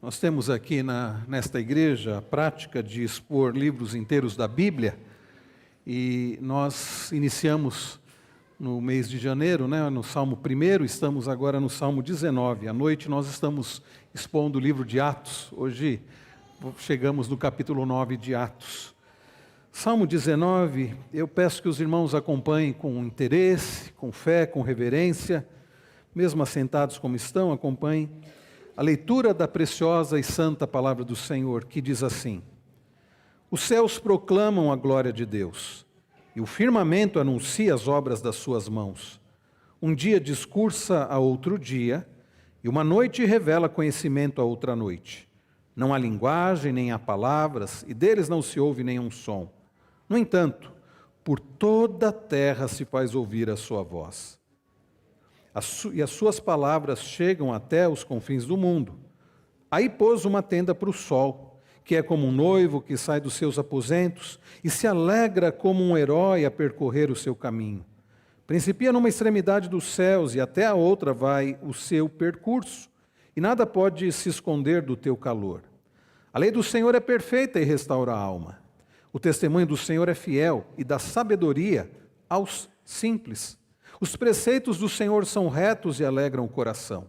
Nós temos aqui nesta igreja a prática de expor livros inteiros da Bíblia e nós iniciamos no mês de janeiro, no Salmo 1, estamos agora no Salmo 19. À noite nós estamos expondo o livro de Atos. Hoje chegamos no capítulo 9 de Atos. Salmo 19, eu peço que os irmãos acompanhem com interesse, com fé, com reverência, mesmo assentados como estão, acompanhem a leitura da preciosa e santa palavra do Senhor, que diz assim: os céus proclamam a glória de Deus, e o firmamento anuncia as obras das suas mãos. Um dia discursa a outro dia, e uma noite revela conhecimento a outra noite. Não há linguagem, nem há palavras, e deles não se ouve nenhum som. No entanto, por toda a terra se faz ouvir a sua voz. E as suas palavras chegam até os confins do mundo. Aí pôs uma tenda para o sol, que é como um noivo que sai dos seus aposentos e se alegra como um herói a percorrer o seu caminho. Principia numa extremidade dos céus e até a outra vai o seu percurso, e nada pode se esconder do teu calor. A lei do Senhor é perfeita e restaura a alma. O testemunho do Senhor é fiel e dá sabedoria aos simples. Os preceitos do Senhor são retos e alegram o coração.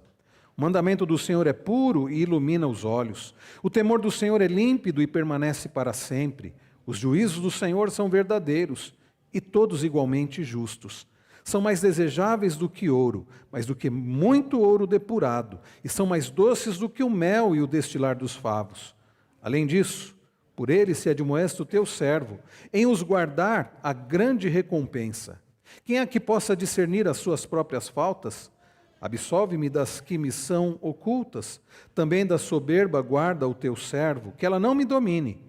O mandamento do Senhor é puro e ilumina os olhos. O temor do Senhor é límpido e permanece para sempre. Os juízos do Senhor são verdadeiros e todos igualmente justos. São mais desejáveis do que ouro, mais do que muito ouro depurado, e são mais doces do que o mel e o destilar dos favos. Além disso, por ele se admoesta o teu servo, em os guardar a grande recompensa. Quem é que possa discernir as suas próprias faltas? Absolve-me das que me são ocultas. Também da soberba guarda o teu servo, que ela não me domine.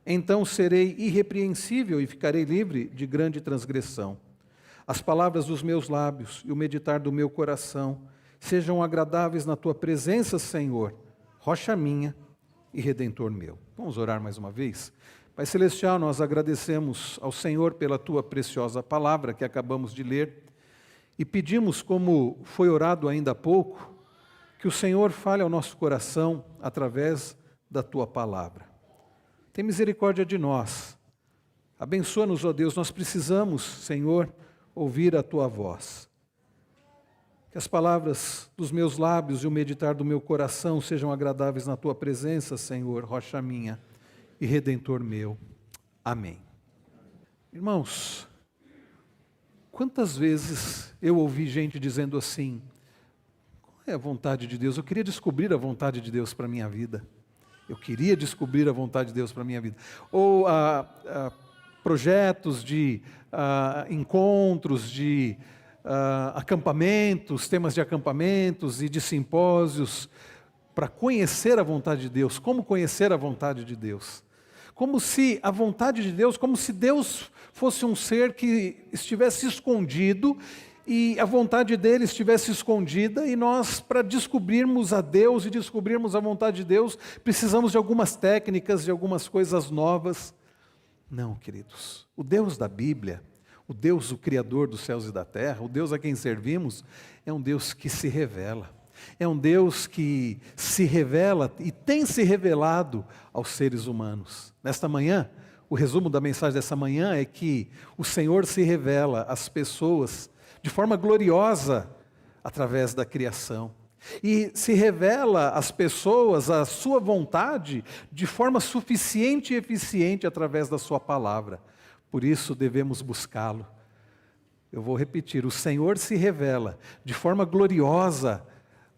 Então serei irrepreensível e ficarei livre de grande transgressão. As palavras dos meus lábios e o meditar do meu coração sejam agradáveis na tua presença, Senhor, rocha minha e redentor meu. Vamos orar mais uma vez? Pai Celestial, nós agradecemos ao Senhor pela Tua preciosa palavra que acabamos de ler e pedimos, como foi orado ainda há pouco, que o Senhor fale ao nosso coração através da Tua palavra. Tem misericórdia de nós, abençoa-nos, ó Deus, nós precisamos, Senhor, ouvir a Tua voz. Que as palavras dos meus lábios e o meditar do meu coração sejam agradáveis na Tua presença, Senhor, rocha minha e redentor meu. Amém. Irmãos, quantas vezes eu ouvi gente dizendo assim: qual é a vontade de Deus? Eu queria descobrir a vontade de Deus para a minha vida. Eu queria descobrir a vontade de Deus para a minha vida. Ou projetos de encontros, de acampamentos, temas de acampamentos e de simpósios para conhecer a vontade de Deus. Como conhecer a vontade de Deus? Como se a vontade de Deus, como se Deus fosse um ser que estivesse escondido e a vontade dele estivesse escondida, e nós, para descobrirmos a Deus e descobrirmos a vontade de Deus, precisamos de algumas técnicas, de algumas coisas novas. Não, queridos, o Deus da Bíblia, o Deus, o Criador dos céus e da terra, o Deus a quem servimos, é um Deus que se revela. É um Deus que se revela e tem se revelado aos seres humanos. Nesta manhã, o resumo da mensagem dessa manhã é que o Senhor se revela às pessoas de forma gloriosa através da criação. E se revela às pessoas a sua vontade de forma suficiente e eficiente através da sua palavra. Por isso devemos buscá-lo. Eu vou repetir, o Senhor se revela de forma gloriosa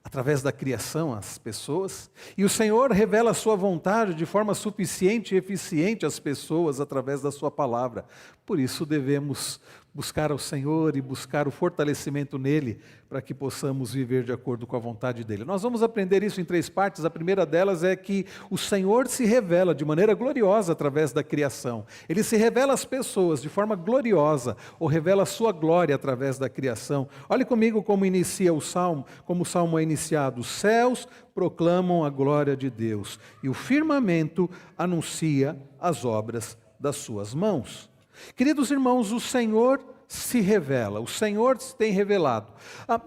através da criação às pessoas, e o Senhor revela a sua vontade de forma suficiente e eficiente às pessoas através da sua palavra. Por isso devemos buscar ao Senhor e buscar o fortalecimento nele, para que possamos viver de acordo com a vontade dele. Nós vamos aprender isso em 3 partes. A primeira delas é que o Senhor se revela de maneira gloriosa através da criação. Ele se revela às pessoas de forma gloriosa, ou revela a sua glória através da criação. Olhe comigo como inicia o Salmo, como o Salmo é iniciado. Os céus proclamam a glória de Deus, e o firmamento anuncia as obras das suas mãos. Queridos irmãos, o Senhor se revela, o Senhor se tem revelado.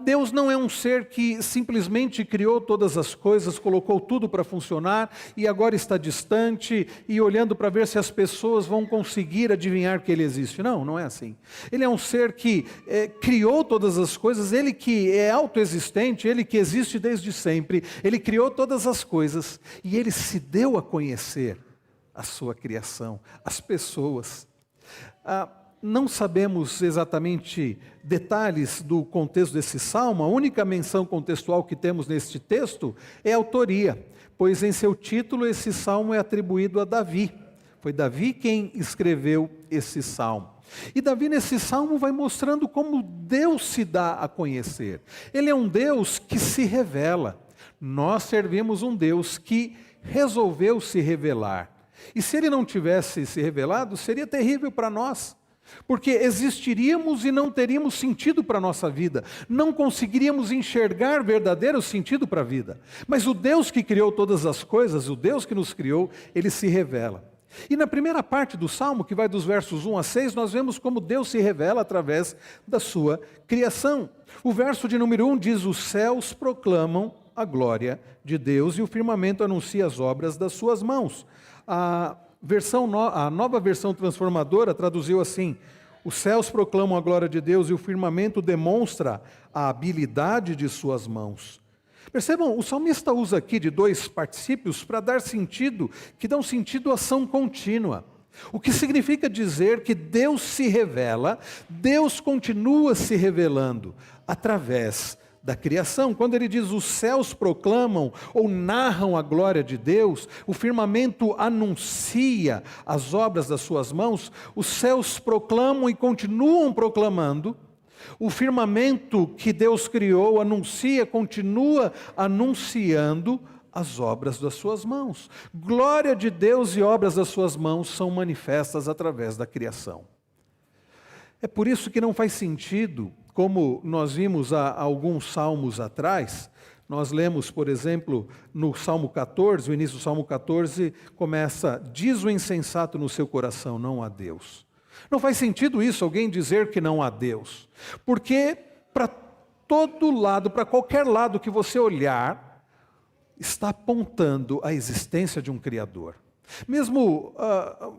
Deus não é um ser que simplesmente criou todas as coisas, colocou tudo para funcionar e agora está distante e olhando para ver se as pessoas vão conseguir adivinhar que Ele existe. Não, não é assim. Ele é um ser que criou todas as coisas, Ele que é autoexistente, Ele que existe desde sempre, Ele criou todas as coisas e Ele se deu a conhecer a sua criação, as pessoas. Não sabemos exatamente detalhes do contexto desse salmo, a única menção contextual que temos neste texto é a autoria, pois em seu título esse salmo é atribuído a Davi. Foi Davi quem escreveu esse salmo. E Davi nesse salmo vai mostrando como Deus se dá a conhecer. Ele é um Deus que se revela. Nós servimos um Deus que resolveu se revelar. E se Ele não tivesse se revelado, seria terrível para nós. Porque existiríamos e não teríamos sentido para a nossa vida, não conseguiríamos enxergar verdadeiro sentido para a vida. Mas o Deus que criou todas as coisas, o Deus que nos criou, Ele se revela. E na primeira parte do Salmo, que vai dos versos 1 a 6, nós vemos como Deus se revela através da sua criação. O verso de número 1 diz: os céus proclamam a glória de Deus e o firmamento anuncia as obras das suas mãos. A nova versão transformadora traduziu assim: os céus proclamam a glória de Deus e o firmamento demonstra a habilidade de suas mãos. Percebam, o salmista usa aqui de dois particípios para dar sentido, que dão sentido à ação contínua. O que significa dizer que Deus se revela, Deus continua se revelando através da criação. Quando ele diz os céus proclamam ou narram a glória de Deus, o firmamento anuncia as obras das suas mãos, os céus proclamam e continuam proclamando, o firmamento que Deus criou anuncia, continua anunciando as obras das suas mãos. Glória de Deus e obras das suas mãos são manifestas através da criação. É por isso que não faz sentido, como nós vimos há alguns salmos atrás, nós lemos, por exemplo, no Salmo 14, o início do Salmo 14 começa: diz o insensato no seu coração, não há Deus. Não faz sentido isso, alguém dizer que não há Deus, porque para todo lado, para qualquer lado que você olhar, está apontando a existência de um Criador. Mesmo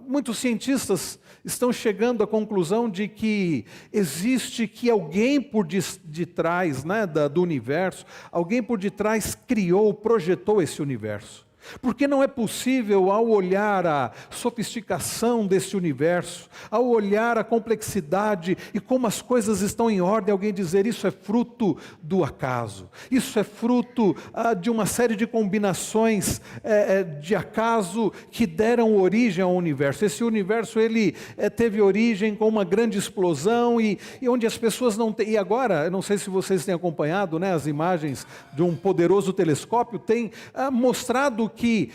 muitos cientistas estão chegando à conclusão de que existe que alguém por detrás, né, do universo, alguém por detrás criou, projetou esse universo. Porque não é possível, ao olhar a sofisticação desse universo, ao olhar a complexidade e como as coisas estão em ordem, alguém dizer isso é fruto do acaso, isso é fruto de uma série de combinações de acaso que deram origem ao universo. Esse universo ele teve origem com uma grande explosão e onde as pessoas não têm. E agora, eu não sei se vocês têm acompanhado, né, as imagens de um poderoso telescópio, tem mostrado que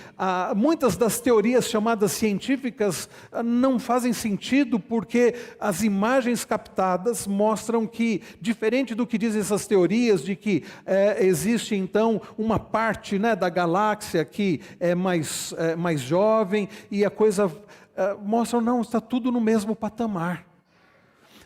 muitas das teorias chamadas científicas não fazem sentido, porque as imagens captadas mostram que, diferente do que dizem essas teorias, de que existe então uma parte, né, da galáxia que é mais jovem, e a coisa mostra, não, está tudo no mesmo patamar.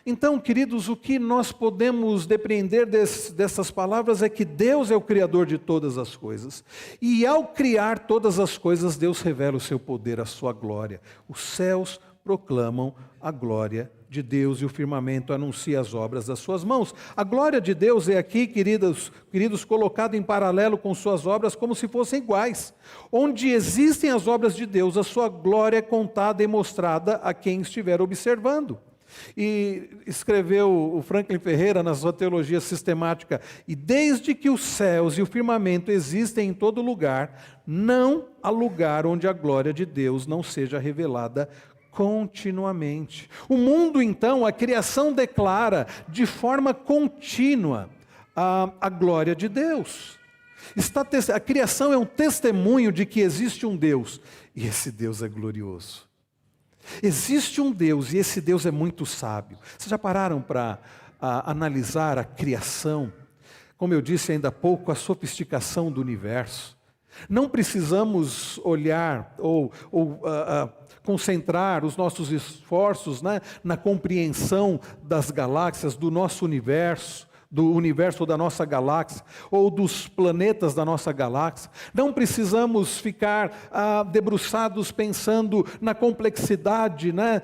Então, queridos, o que nós podemos depreender dessas palavras é que Deus é o Criador de todas as coisas. E ao criar todas as coisas, Deus revela o seu poder, a sua glória. Os céus proclamam a glória de Deus e o firmamento anuncia as obras das suas mãos. A glória de Deus é aqui, queridos, colocado em paralelo com suas obras como se fossem iguais. Onde existem as obras de Deus, a sua glória é contada e mostrada a quem estiver observando. E escreveu o Franklin Ferreira na sua teologia sistemática: e desde que os céus e o firmamento existem em todo lugar, não há lugar onde a glória de Deus não seja revelada continuamente. O mundo, então, a criação declara de forma contínua a glória de Deus. A criação é um testemunho de que existe um Deus, e esse Deus é glorioso. Existe um Deus, e esse Deus é muito sábio. Vocês já pararam para analisar a criação? Como eu disse ainda há pouco, a sofisticação do universo. Não precisamos olhar ou concentrar os nossos esforços, né, na compreensão das galáxias, do nosso universo, do universo da nossa galáxia, ou dos planetas da nossa galáxia. Não precisamos ficar debruçados pensando na complexidade, né,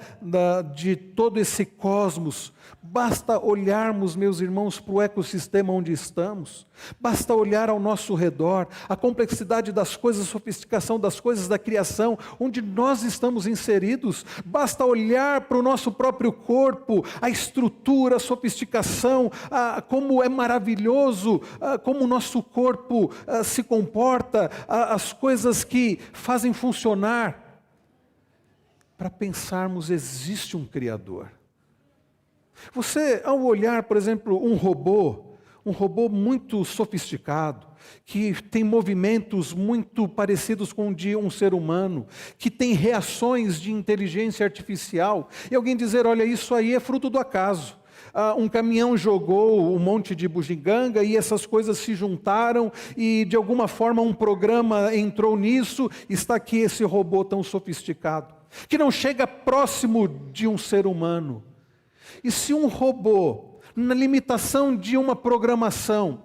de todo esse cosmos. Basta olharmos, meus irmãos, para o ecossistema onde estamos. Basta olhar ao nosso redor, a complexidade das coisas, a sofisticação das coisas da criação, onde nós estamos inseridos. Basta olhar para o nosso próprio corpo, a estrutura, a sofisticação, como é maravilhoso, como o nosso corpo se comporta, as coisas que fazem funcionar. Para pensarmos, existe um Criador. Você, ao olhar, por exemplo, um robô muito sofisticado, que tem movimentos muito parecidos com o de um ser humano, que tem reações de inteligência artificial, e alguém dizer, olha, isso aí é fruto do acaso. Um caminhão jogou um monte de bugiganga e essas coisas se juntaram e de alguma forma um programa entrou nisso, está aqui esse robô tão sofisticado, que não chega próximo de um ser humano. E se um robô, na limitação de uma programação,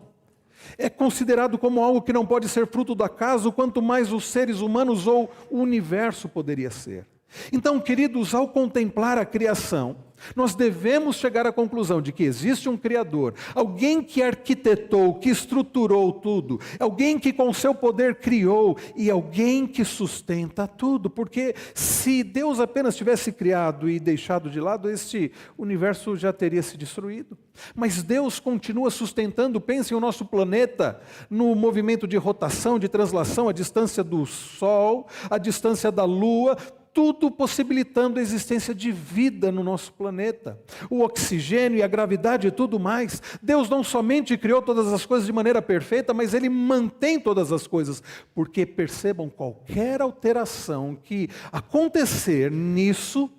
é considerado como algo que não pode ser fruto do acaso, quanto mais os seres humanos ou o universo poderia ser. Então, queridos, ao contemplar a criação, nós devemos chegar à conclusão de que existe um Criador, alguém que arquitetou, que estruturou tudo, alguém que com seu poder criou e alguém que sustenta tudo, porque se Deus apenas tivesse criado e deixado de lado, este universo já teria se destruído. Mas Deus continua sustentando, pense o nosso planeta, no movimento de rotação, de translação, a distância do Sol, a distância da Lua, tudo possibilitando a existência de vida no nosso planeta. O oxigênio e a gravidade e tudo mais. Deus não somente criou todas as coisas de maneira perfeita, mas Ele mantém todas as coisas. Porque percebam, qualquer alteração que acontecer nisso,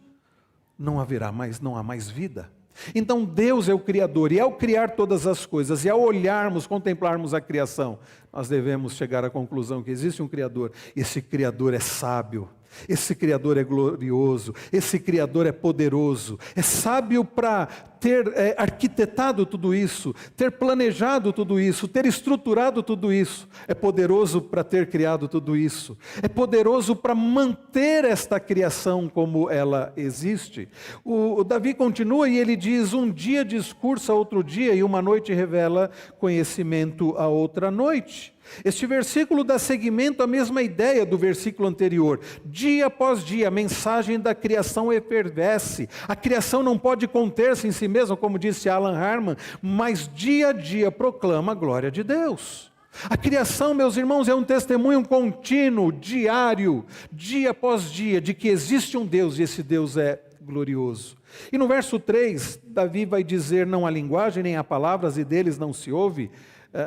não há mais vida. Então Deus é o Criador, e ao criar todas as coisas, e ao olharmos, contemplarmos a criação, nós devemos chegar à conclusão que existe um Criador. Esse Criador é sábio. Esse Criador é glorioso, esse Criador é poderoso, é sábio para ter arquitetado tudo isso, ter planejado tudo isso, ter estruturado tudo isso, é poderoso para ter criado tudo isso, é poderoso para manter esta criação como ela existe. O Davi continua e ele diz, um dia discursa outro dia e uma noite revela conhecimento a outra noite. Este versículo dá seguimento à mesma ideia do versículo anterior. Dia após dia, a mensagem da criação efervesce. A criação não pode conter-se em si mesma, como disse Alan Hartman, mas dia a dia proclama a glória de Deus. A criação, meus irmãos, é um testemunho contínuo, diário, dia após dia, de que existe um Deus e esse Deus é glorioso. E no verso 3, Davi vai dizer, não há linguagem, nem há palavras, e deles não se ouve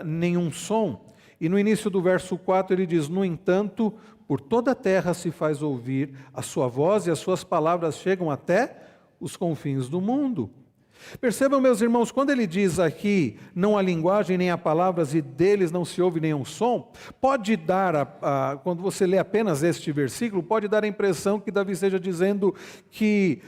nenhum som. E no início do verso 4 ele diz, no entanto, por toda a terra se faz ouvir a sua voz e as suas palavras chegam até os confins do mundo. Percebam, meus irmãos, quando ele diz aqui, não há linguagem nem há palavras e deles não se ouve nenhum som, pode dar, quando você lê apenas este versículo, pode dar a impressão que Davi esteja dizendo que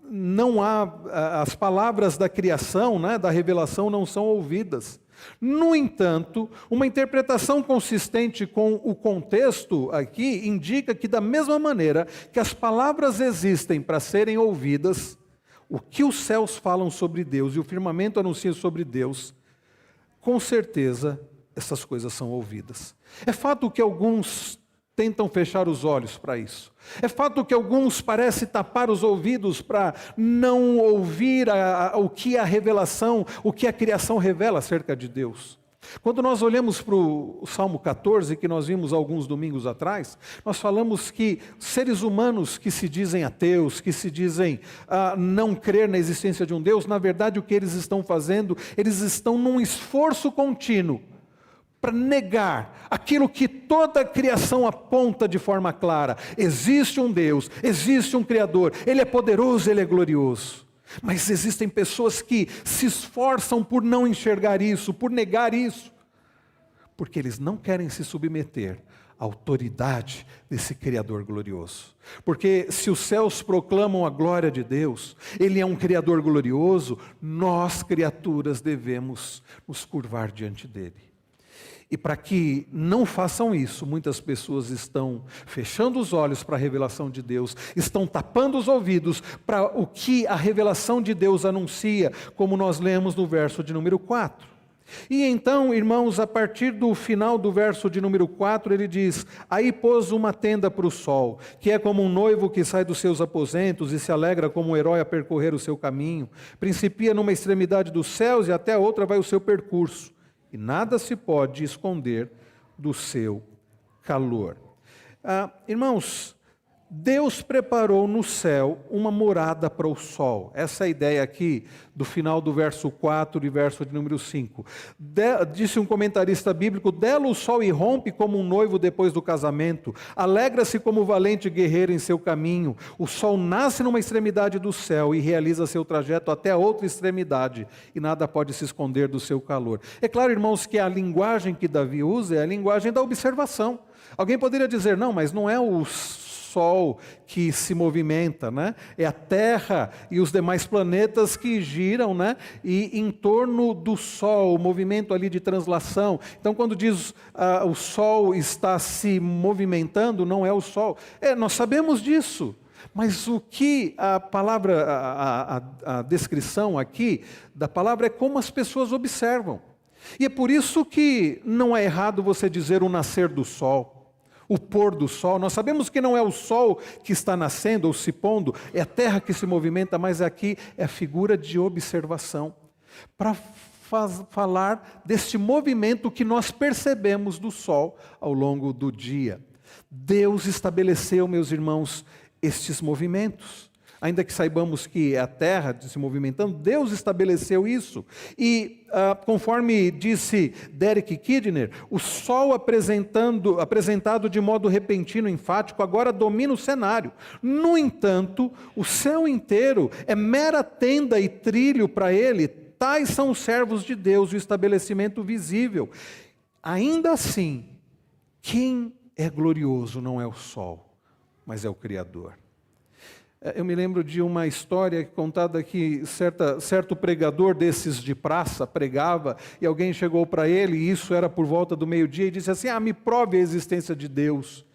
não há, as palavras da criação, né, da revelação não são ouvidas. No entanto, uma interpretação consistente com o contexto aqui indica que da mesma maneira que as palavras existem para serem ouvidas, o que os céus falam sobre Deus e o firmamento anuncia sobre Deus, com certeza essas coisas são ouvidas. É fato que alguns tentam fechar os olhos para isso. É fato que alguns parecem tapar os ouvidos para não ouvir o que a revelação, o que a criação revela acerca de Deus. Quando nós olhamos para o Salmo 14, que nós vimos alguns domingos atrás, nós falamos que seres humanos que se dizem ateus, que se dizem não crer na existência de um Deus, na verdade o que eles estão fazendo, eles estão num esforço contínuo para negar aquilo que toda a criação aponta de forma clara. Existe um Deus, existe um Criador, Ele é poderoso, Ele é glorioso. Mas existem pessoas que se esforçam por não enxergar isso, por negar isso, Porque eles não querem se submeter à autoridade desse Criador glorioso. Porque se os céus proclamam a glória de Deus, Ele é um Criador glorioso, nós, criaturas, devemos nos curvar diante dEle. E para que não façam isso, muitas pessoas estão fechando os olhos para a revelação de Deus, estão tapando os ouvidos para o que a revelação de Deus anuncia, como nós lemos no verso de número 4. E então, irmãos, a partir do final do verso de número 4, ele diz: aí pôs uma tenda para o sol, que é como um noivo que sai dos seus aposentos e se alegra como um herói a percorrer o seu caminho. Principia numa extremidade dos céus e até a outra vai o seu percurso. E nada se pode esconder do seu calor. Irmãos, Deus preparou no céu uma morada para o sol. Essa é a ideia aqui do final do verso 4 e verso de número 5. Disse um comentarista bíblico: dela o sol irrompe como um noivo depois do casamento, alegra-se como valente guerreiro em seu caminho. O sol nasce numa extremidade do céu e realiza seu trajeto até a outra extremidade, e nada pode se esconder do seu calor. É claro, irmãos, que a linguagem que Davi usa é a linguagem da observação. Alguém poderia dizer: não, mas não é o sol que se movimenta, né? É a Terra e os demais planetas que giram, né? E em torno do sol, o movimento ali de translação. Então, quando diz o sol está se movimentando, não é o sol. Nós sabemos disso. Mas o que a palavra, a descrição aqui da palavra é como as pessoas observam. E é por isso que não é errado você dizer o nascer do sol, o pôr do sol. Nós sabemos que não é o sol que está nascendo ou se pondo, é a terra que se movimenta, mas aqui é a figura de observação, para falar deste movimento que nós percebemos do sol ao longo do dia. Deus estabeleceu, meus irmãos, estes movimentos. Ainda que saibamos que é a terra se movimentando, Deus estabeleceu isso. E conforme disse Derek Kidner, o sol apresentado de modo repentino, enfático, agora domina o cenário. No entanto, o céu inteiro é mera tenda e trilho para ele. Tais são os servos de Deus, o estabelecimento visível. Ainda assim, quem é glorioso não é o sol, mas é o Criador. Eu me lembro de uma história contada que certo pregador desses de praça pregava, e alguém chegou para ele, e isso era por volta do meio-dia, e disse assim: me prove a existência de Deus.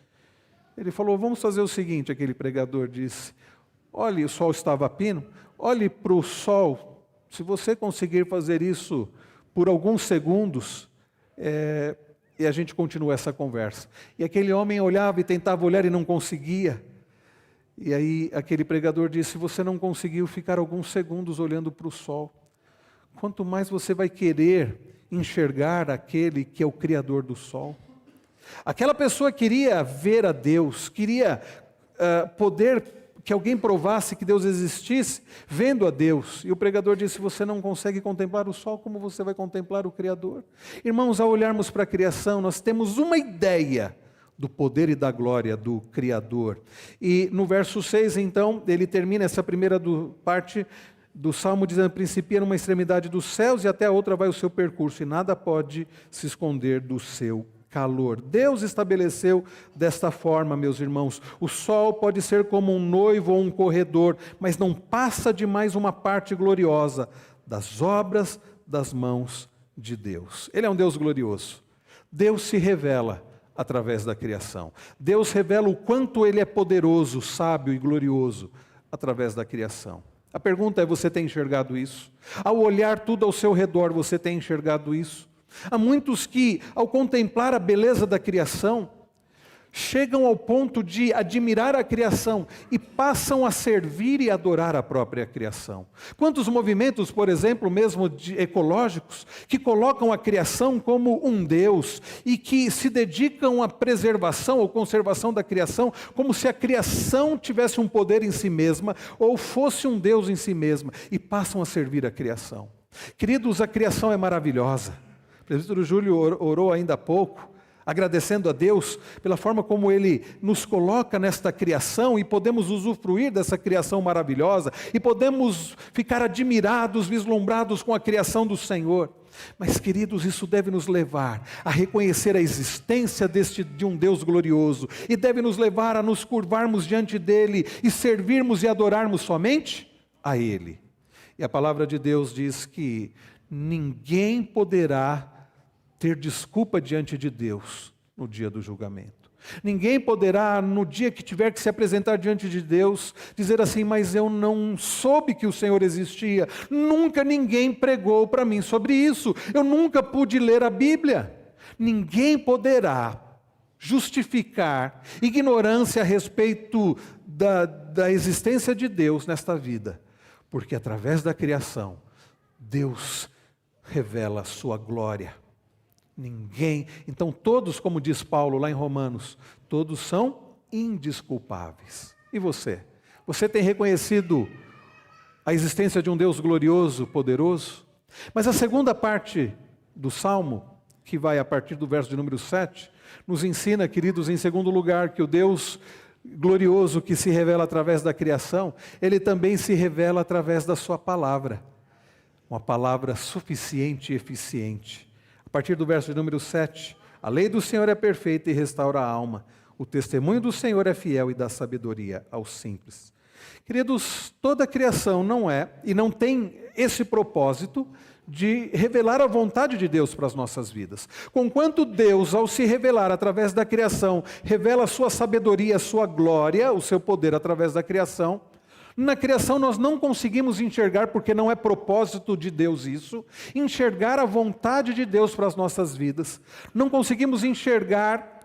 Ele falou: vamos fazer o seguinte, aquele pregador disse: olhe, o sol estava a pino, olhe para o sol, se você conseguir fazer isso por alguns segundos, e a gente continua essa conversa. E aquele homem olhava e tentava olhar e não conseguia. E aí aquele pregador disse: você não conseguiu ficar alguns segundos olhando para o sol. Quanto mais você vai querer enxergar aquele que é o Criador do sol. Aquela pessoa queria ver a Deus, queria poder que alguém provasse que Deus existisse, vendo a Deus. E o pregador disse: você não consegue contemplar o sol, como você vai contemplar o Criador? Irmãos, ao olharmos para a criação, nós temos uma ideia do poder e da glória do Criador. E no verso 6, então, ele termina essa primeira parte do Salmo dizendo: principia numa extremidade dos céus e até a outra vai o seu percurso, e nada pode se esconder do seu calor. Deus estabeleceu desta forma, meus irmãos. O sol pode ser como um noivo ou um corredor, mas não passa de mais uma parte gloriosa das obras das mãos de Deus. Ele é um Deus glorioso. Deus se revela através da criação. Deus revela o quanto Ele é poderoso, sábio e glorioso através da criação. A pergunta é: você tem enxergado isso? Ao olhar tudo ao seu redor, você tem enxergado isso? Há muitos que, ao contemplar a beleza da criação, chegam ao ponto de admirar a criação e passam a servir e adorar a própria criação. Quantos movimentos, por exemplo, mesmo ecológicos, que colocam a criação como um Deus e que se dedicam à preservação ou conservação da criação, como se a criação tivesse um poder em si mesma ou fosse um Deus em si mesma, e passam a servir a criação. Queridos, a criação é maravilhosa. O presbítero Júlio orou ainda há pouco. agradecendo a Deus pela forma como Ele nos coloca nesta criação e podemos usufruir dessa criação maravilhosa e podemos ficar admirados, vislumbrados com a criação do Senhor. Mas, queridos, isso deve nos levar a reconhecer a existência de um Deus glorioso e deve nos levar a nos curvarmos diante dEle e servirmos e adorarmos somente a Ele. E a palavra de Deus diz que ninguém poderá ter desculpa diante de Deus no dia do julgamento. Ninguém poderá, no dia que tiver que se apresentar diante de Deus, dizer assim: mas eu não soube que o Senhor existia, nunca ninguém pregou para mim sobre isso, eu nunca pude ler a Bíblia. Ninguém poderá justificar ignorância a respeito da existência de Deus nesta vida, porque através da criação, Deus revela a sua glória. Ninguém, então todos, como diz Paulo lá em Romanos, todos são indesculpáveis. E você? Você tem reconhecido a existência de um Deus glorioso, poderoso? Mas a segunda parte do Salmo, que vai a partir do verso de número 7, nos ensina, queridos, em segundo lugar, que o Deus glorioso que se revela através da criação, Ele também se revela através da sua palavra. Uma palavra suficiente e eficiente. A partir do verso de número 7, a lei do Senhor é perfeita e restaura a alma. O testemunho do Senhor é fiel e dá sabedoria aos simples. Queridos, toda a criação não é e não tem esse propósito de revelar a vontade de Deus para as nossas vidas. Conquanto Deus, ao se revelar através da criação, revela a sua sabedoria, a sua glória, o seu poder através da criação, na criação nós não conseguimos enxergar, porque não é propósito de Deus isso, enxergar a vontade de Deus para as nossas vidas. Não conseguimos enxergar,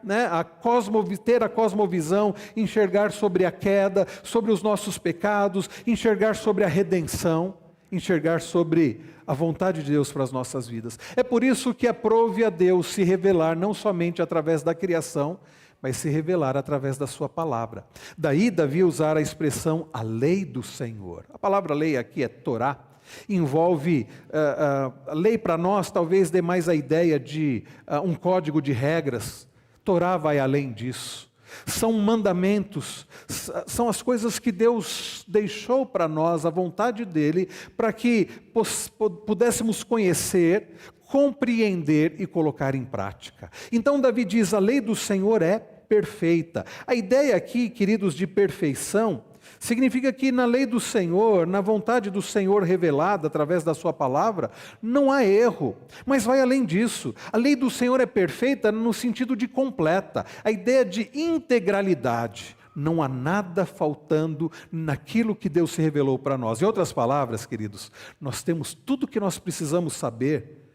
ter a cosmovisão, enxergar sobre a queda, sobre os nossos pecados, enxergar sobre a redenção, enxergar sobre a vontade de Deus para as nossas vidas. É por isso que aprove a Deus se revelar não somente através da criação, mas se revelar através da sua palavra. Daí Davi usar a expressão a lei do Senhor. A palavra lei aqui é Torá, envolve, a lei para nós talvez dê mais a ideia de um código de regras. Torá vai além disso. São mandamentos, são as coisas que Deus deixou para nós, a vontade dEle, para que pudéssemos conhecer, compreender e colocar em prática. Então Davi diz, a lei do Senhor é perfeita. A ideia aqui, queridos, de perfeição, significa que na lei do Senhor, na vontade do Senhor revelada através da sua palavra, não há erro, mas vai além disso. A lei do Senhor é perfeita no sentido de completa, a ideia de integralidade. Não há nada faltando naquilo que Deus se revelou para nós. Em outras palavras, queridos, nós temos tudo o que nós precisamos saber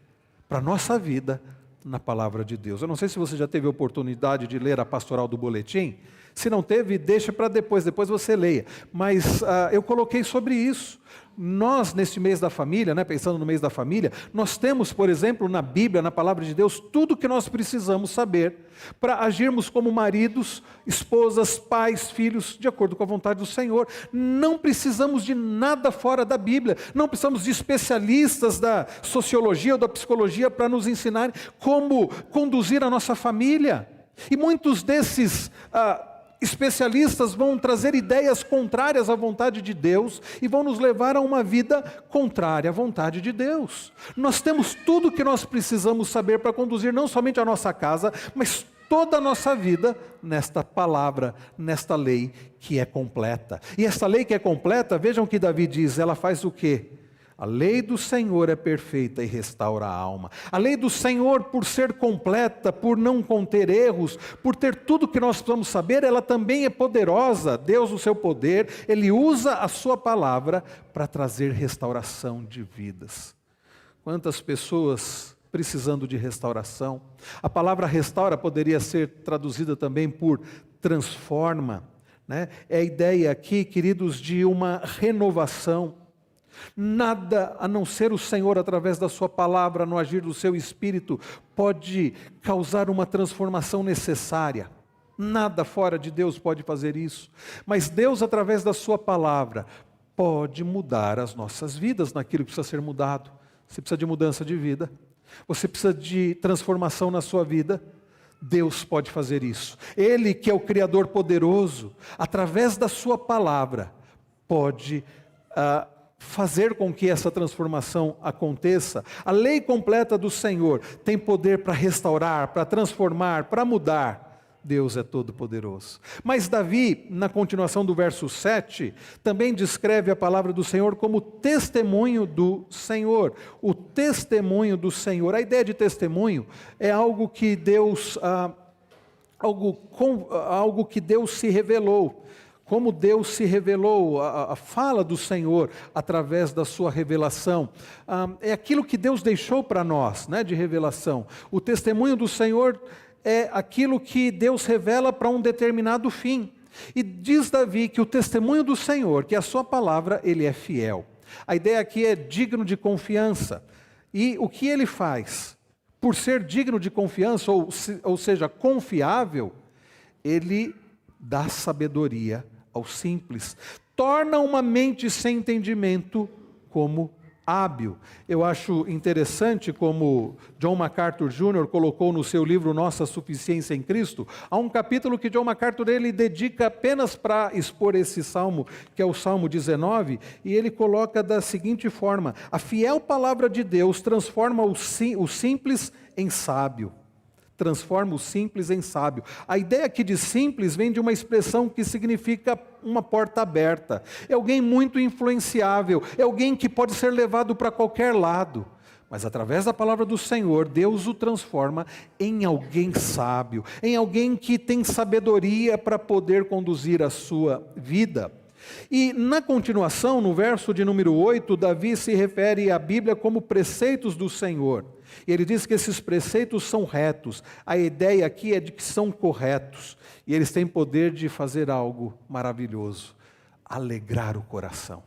para a nossa vida na palavra de Deus. Eu não sei se você já teve a oportunidade de ler a pastoral do boletim. Se não teve, deixa para depois você leia. Mas eu coloquei sobre isso. Nós, neste mês da família, pensando no mês da família, nós temos, por exemplo, na Bíblia, na palavra de Deus, tudo o que nós precisamos saber para agirmos como maridos, esposas, pais, filhos, de acordo com a vontade do Senhor. Não precisamos de nada fora da Bíblia, não precisamos de especialistas da sociologia ou da psicologia para nos ensinar como conduzir a nossa família. E muitos desses especialistas vão trazer ideias contrárias à vontade de Deus e vão nos levar a uma vida contrária à vontade de Deus. Nós temos tudo o que nós precisamos saber para conduzir não somente a nossa casa, mas toda a nossa vida nesta palavra, nesta lei que é completa. E esta lei que é completa, vejam o que Davi diz, ela faz o quê? A lei do Senhor é perfeita e restaura a alma. A lei do Senhor, por ser completa, por não conter erros, por ter tudo que nós precisamos saber, ela também é poderosa. Deus, o seu poder, Ele usa a sua palavra para trazer restauração de vidas. Quantas pessoas precisando de restauração? A palavra restaura poderia ser traduzida também por transforma, É a ideia aqui, queridos, de uma renovação. Nada a não ser o Senhor, através da sua palavra, no agir do seu Espírito, pode causar uma transformação necessária. Nada fora de Deus pode fazer isso. Mas Deus, através da sua palavra, pode mudar as nossas vidas naquilo que precisa ser mudado. Você precisa de mudança de vida. Você precisa de transformação na sua vida. Deus pode fazer isso. Ele, que é o Criador poderoso, através da sua palavra, pode fazer com que essa transformação aconteça. A lei completa do Senhor tem poder para restaurar, para transformar, para mudar. Deus é todo-poderoso. Mas Davi, na continuação do verso 7, também descreve a palavra do Senhor como testemunho do Senhor. O testemunho do Senhor. A ideia de testemunho é algo que Deus, algo que Deus se revelou. Como Deus se revelou, a fala do Senhor através da sua revelação. É aquilo que Deus deixou para nós, né, de revelação. O testemunho do Senhor é aquilo que Deus revela para um determinado fim. E diz Davi que o testemunho do Senhor, que é a sua palavra, ele é fiel. A ideia aqui é digno de confiança. E o que ele faz? Por ser digno de confiança, ou seja, confiável, ele dá sabedoria ao simples. Torna uma mente sem entendimento como hábil. Eu acho interessante como John MacArthur Jr. colocou no seu livro Nossa Suficiência em Cristo, há um capítulo que John MacArthur ele dedica apenas para expor esse salmo, que é o Salmo 19, e ele coloca da seguinte forma: a fiel palavra de Deus transforma o simples em sábio. Transforma o simples em sábio. A ideia aqui de simples vem de uma expressão que significa uma porta aberta. É alguém muito influenciável, é alguém que pode ser levado para qualquer lado. Mas através da palavra do Senhor, Deus o transforma em alguém sábio, em alguém que tem sabedoria para poder conduzir a sua vida. E na continuação, no verso de número 8, Davi se refere à Bíblia como preceitos do Senhor. E ele diz que esses preceitos são retos. A ideia aqui é de que são corretos. E eles têm poder de fazer algo maravilhoso: alegrar o coração.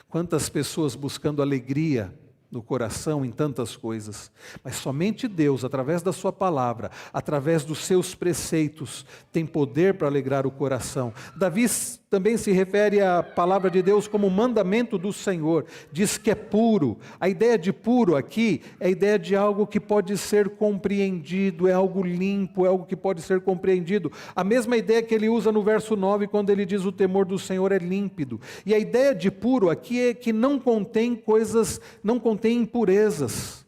Quantas pessoas buscando alegria no coração em tantas coisas, mas somente Deus, através da sua palavra, através dos seus preceitos, tem poder para alegrar o coração. Davi também se refere à palavra de Deus como mandamento do Senhor, diz que é puro. A ideia de puro aqui é a ideia de algo que pode ser compreendido, é algo limpo, é algo que pode ser compreendido. A mesma ideia que ele usa no verso 9, quando ele diz o temor do Senhor é límpido. E a ideia de puro aqui é que não contém coisas, não contém impurezas.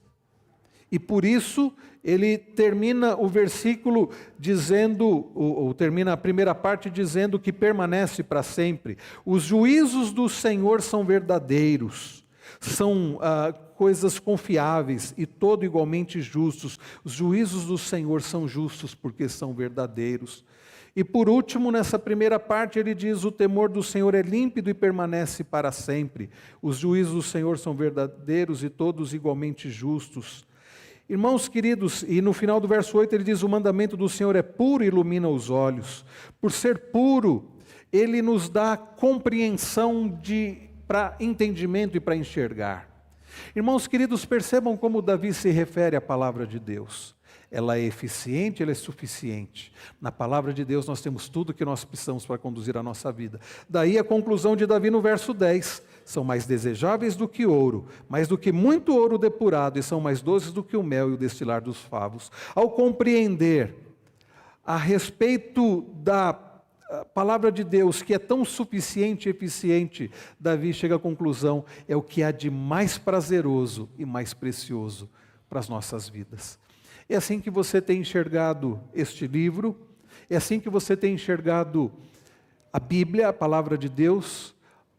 E por isso ele termina o versículo dizendo, ou termina a primeira parte dizendo que permanece para sempre. Os juízos do Senhor são verdadeiros, são coisas confiáveis e todo igualmente justos. Os juízos do Senhor são justos porque são verdadeiros. E por último, nessa primeira parte, ele diz: o temor do Senhor é límpido e permanece para sempre. Os juízos do Senhor são verdadeiros e todos igualmente justos. Irmãos queridos, e no final do verso 8 ele diz: o mandamento do Senhor é puro e ilumina os olhos. Por ser puro, ele nos dá compreensão para entendimento e para enxergar. Irmãos queridos, percebam como Davi se refere à palavra de Deus. Ela é eficiente, ela é suficiente. Na palavra de Deus nós temos tudo o que nós precisamos para conduzir a nossa vida. Daí a conclusão de Davi no verso 10. São mais desejáveis do que ouro, mais do que muito ouro depurado, e são mais doces do que o mel e o destilar dos favos. Ao compreender a respeito da palavra de Deus, que é tão suficiente e eficiente, Davi chega à conclusão: é o que há de mais prazeroso e mais precioso para as nossas vidas. É assim que você tem enxergado este livro? É assim que você tem enxergado a Bíblia, a palavra de Deus?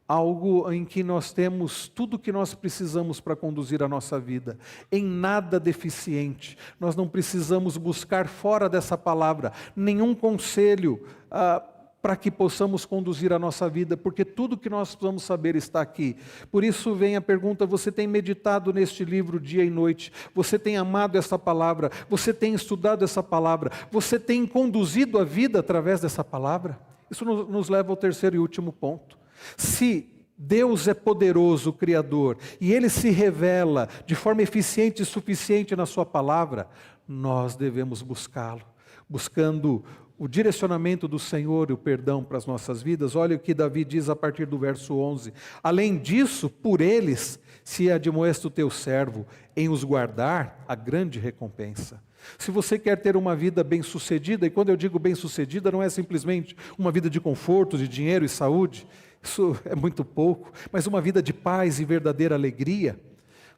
Algo em que nós temos tudo o que nós precisamos para conduzir a nossa vida, em nada deficiente. Nós não precisamos buscar fora dessa palavra nenhum conselho para que possamos conduzir a nossa vida, porque tudo que nós precisamos saber está aqui. Por isso vem a pergunta: você tem meditado neste livro dia e noite? Você tem amado essa palavra? Você tem estudado essa palavra? Você tem conduzido a vida através dessa palavra? Isso nos leva ao terceiro e último ponto. Se Deus é poderoso, o Criador, e Ele se revela de forma eficiente e suficiente na sua palavra, nós devemos buscá-lo, buscando o direcionamento do Senhor e o perdão para as nossas vidas, olha o que Davi diz a partir do verso 11. Além disso, por eles se admoesta o teu servo, em os guardar a grande recompensa. Se você quer ter uma vida bem-sucedida, e quando eu digo bem-sucedida, não é simplesmente uma vida de conforto, de dinheiro e saúde, isso é muito pouco, mas uma vida de paz e verdadeira alegria,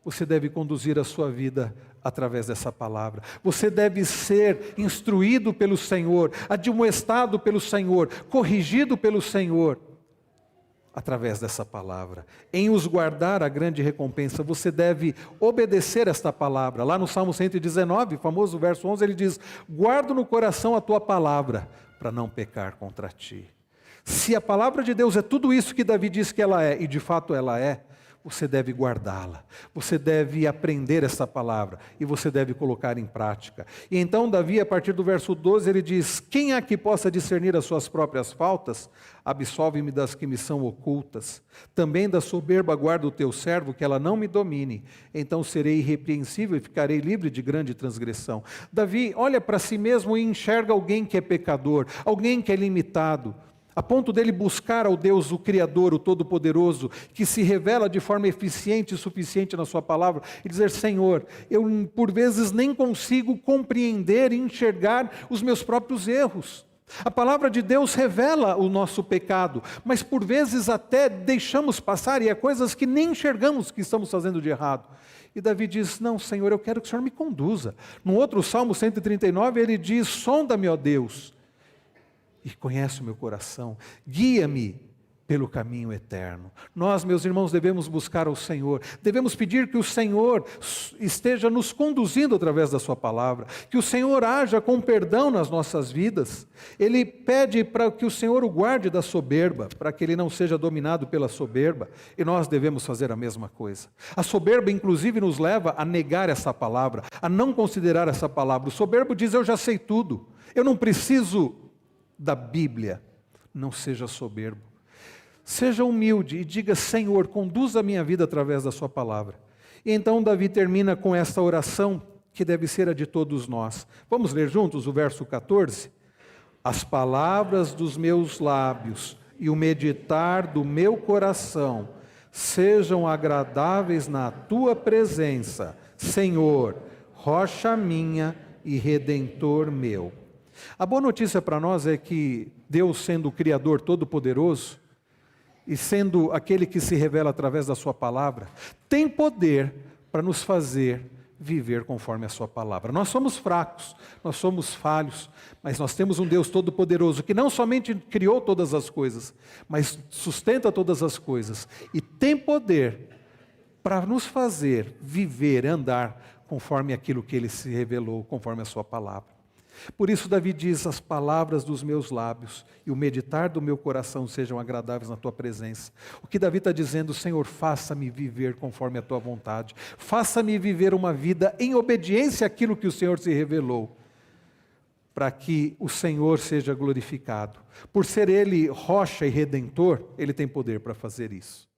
você deve conduzir a sua vida através dessa palavra. Você deve ser instruído pelo Senhor, admoestado pelo Senhor, corrigido pelo Senhor, através dessa palavra. Em os guardar a grande recompensa, você deve obedecer esta palavra. Lá no Salmo 119, famoso verso 11, ele diz: guardo no coração a tua palavra, para não pecar contra ti. Se a palavra de Deus é tudo isso que Davi diz que ela é, e de fato ela é, você deve guardá-la, você deve aprender essa palavra e você deve colocar em prática. E então Davi, a partir do verso 12, ele diz: quem há que possa discernir as suas próprias faltas? Absolve-me das que me são ocultas. Também da soberba guarda o teu servo, que ela não me domine. Então serei irrepreensível e ficarei livre de grande transgressão. Davi olha para si mesmo e enxerga alguém que é pecador, alguém que é limitado, a ponto dele buscar ao Deus, o Criador, o Todo-Poderoso, que se revela de forma eficiente e suficiente na sua palavra, e dizer: Senhor, eu por vezes nem consigo compreender e enxergar os meus próprios erros. A palavra de Deus revela o nosso pecado, mas por vezes até deixamos passar, e há coisas que nem enxergamos que estamos fazendo de errado. E Davi diz: não, Senhor, eu quero que o Senhor me conduza. No outro Salmo 139, ele diz: sonda-me, ó Deus, e conhece o meu coração, guia-me pelo caminho eterno. Nós, meus irmãos, devemos buscar ao Senhor, devemos pedir que o Senhor esteja nos conduzindo através da sua palavra, que o Senhor haja com perdão nas nossas vidas. Ele pede para que o Senhor o guarde da soberba, para que ele não seja dominado pela soberba, e nós devemos fazer a mesma coisa. A soberba, inclusive, nos leva a negar essa palavra, a não considerar essa palavra. O soberbo diz: eu já sei tudo, eu não preciso da Bíblia. Não seja soberbo. Seja humilde e diga: Senhor, conduza a minha vida através da sua palavra. E então Davi termina com esta oração, que deve ser a de todos nós. Vamos ler juntos o verso 14? As palavras dos meus lábios e o meditar do meu coração sejam agradáveis na tua presença, Senhor, rocha minha e redentor meu. A boa notícia para nós é que Deus, sendo o Criador Todo-Poderoso, e sendo aquele que se revela através da sua palavra, tem poder para nos fazer viver conforme a sua palavra. Nós somos fracos, nós somos falhos, mas nós temos um Deus Todo-Poderoso, que não somente criou todas as coisas, mas sustenta todas as coisas, e tem poder para nos fazer viver, andar conforme aquilo que Ele se revelou, conforme a sua palavra. Por isso Davi diz: as palavras dos meus lábios e o meditar do meu coração sejam agradáveis na tua presença. O que Davi está dizendo: Senhor, faça-me viver conforme a tua vontade, faça-me viver uma vida em obediência àquilo que o Senhor se revelou, para que o Senhor seja glorificado. Por ser Ele rocha e redentor, Ele tem poder para fazer isso.